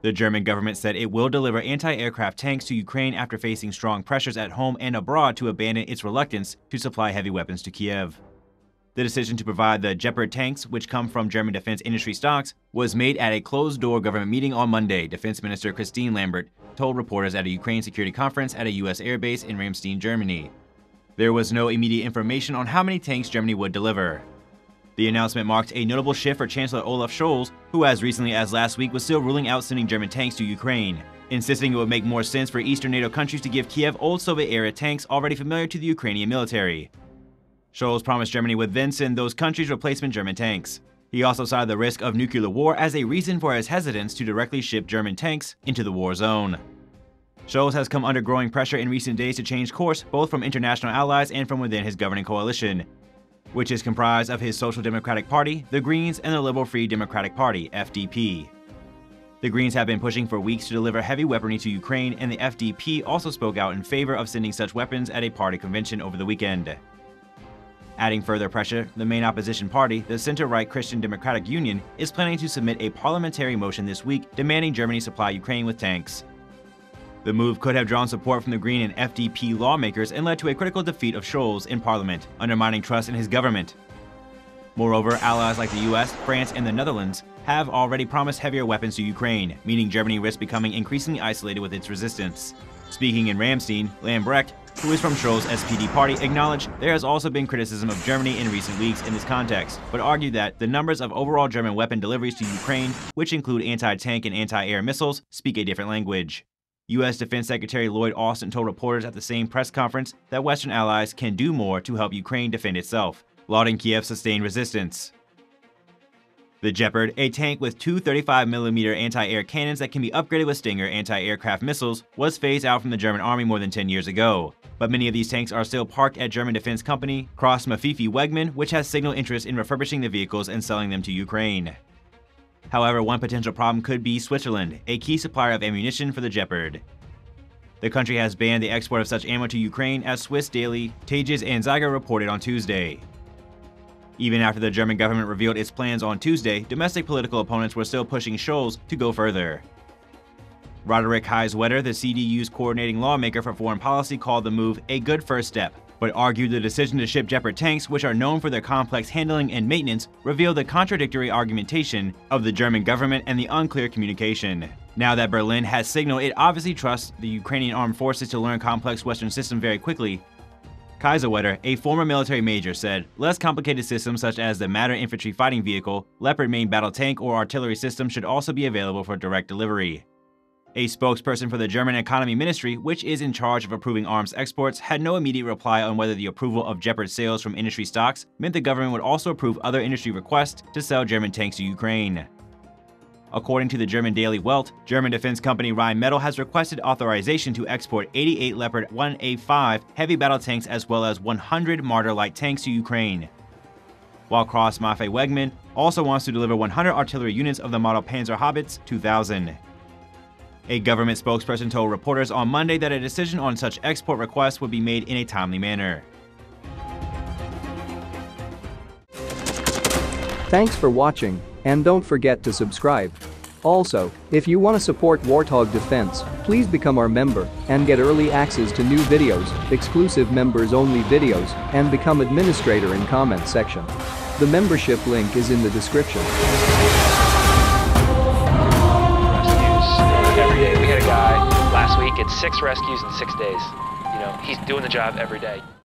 The German government said it will deliver anti-aircraft tanks to Ukraine after facing strong pressures at home and abroad to abandon its reluctance to supply heavy weapons to Kiev. The decision to provide the Gepard tanks, which come from German defense industry stocks, was made at a closed-door government meeting on Monday, Defense Minister Christine Lambert told reporters at a Ukraine security conference at a U.S. airbase in Ramstein, Germany. There was no immediate information on how many tanks Germany would deliver. The announcement marked a notable shift for Chancellor Olaf Scholz, who as recently as last week was still ruling out sending German tanks to Ukraine, insisting it would make more sense for Eastern NATO countries to give Kiev old Soviet-era tanks already familiar to the Ukrainian military. Scholz promised Germany would then send those countries replacement German tanks. He also cited the risk of nuclear war as a reason for his hesitance to directly ship German tanks into the war zone. Scholz has come under growing pressure in recent days to change course, both from international allies and from within his governing coalition, which is comprised of his Social Democratic Party, the Greens, and the Liberal Free Democratic Party, FDP. The Greens have been pushing for weeks to deliver heavy weaponry to Ukraine, and the FDP also spoke out in favor of sending such weapons at a party convention over the weekend. Adding further pressure, the main opposition party, the center-right Christian Democratic Union, is planning to submit a parliamentary motion this week demanding Germany supply Ukraine with tanks. The move could have drawn support from the Green and FDP lawmakers and led to a critical defeat of Scholz in parliament, undermining trust in his government. Moreover, allies like the US, France, and the Netherlands have already promised heavier weapons to Ukraine, meaning Germany risks becoming increasingly isolated with its resistance. Speaking in Ramstein, Lambrecht, who is from Scholz's SPD party, acknowledged there has also been criticism of Germany in recent weeks in this context, but argued that the numbers of overall German weapon deliveries to Ukraine, which include anti-tank and anti-air missiles, speak a different language. U.S. Defense Secretary Lloyd Austin told reporters at the same press conference that Western allies can do more to help Ukraine defend itself, lauding Kiev's sustained resistance. The Gepard, a tank with two 35mm anti-air cannons that can be upgraded with Stinger anti-aircraft missiles, was phased out from the German army more than 10 years ago. But many of these tanks are still parked at German defense company Krauss-Maffei-Wegmann, which has signaled interest in refurbishing the vehicles and selling them to Ukraine. However, one potential problem could be Switzerland, a key supplier of ammunition for the Gepard. The country has banned the export of such ammo to Ukraine, as Swiss daily Tages and Zeiger reported on Tuesday. Even after the German government revealed its plans on Tuesday, domestic political opponents were still pushing Scholz to go further. Roderick Heiswetter, the CDU's coordinating lawmaker for foreign policy, called the move a good first step, but argued the decision to ship Gepard tanks, which are known for their complex handling and maintenance, revealed the contradictory argumentation of the German government and the unclear communication. Now that Berlin has signaled it obviously trusts the Ukrainian armed forces to learn complex Western systems very quickly, Heiswetter, a former military major, said less complicated systems such as the Marder infantry fighting vehicle, Leopard main battle tank, or artillery system should also be available for direct delivery. A spokesperson for the German Economy Ministry, which is in charge of approving arms exports, had no immediate reply on whether the approval of Gepard sales from industry stocks meant the government would also approve other industry requests to sell German tanks to Ukraine. According to the German daily Welt, German defense company Rheinmetall has requested authorization to export 88 Leopard 1A5 heavy battle tanks as well as 100 Marder light tanks to Ukraine, while Krauss-Maffei-Wegmann also wants to deliver 100 artillery units of the model Pantsir-S 2000. A government spokesperson told reporters on Monday that a decision on such export requests would be made in a timely manner. Thanks for watching, and don't forget to subscribe. Also, if you want to support Warthog Defense, please become our member and get early access to new videos, exclusive members-only videos, and become administrator in comments section. The membership link is in the description. Every day. We had a guy last week, it's 6 rescues in 6 days. You know, he's doing the job every day.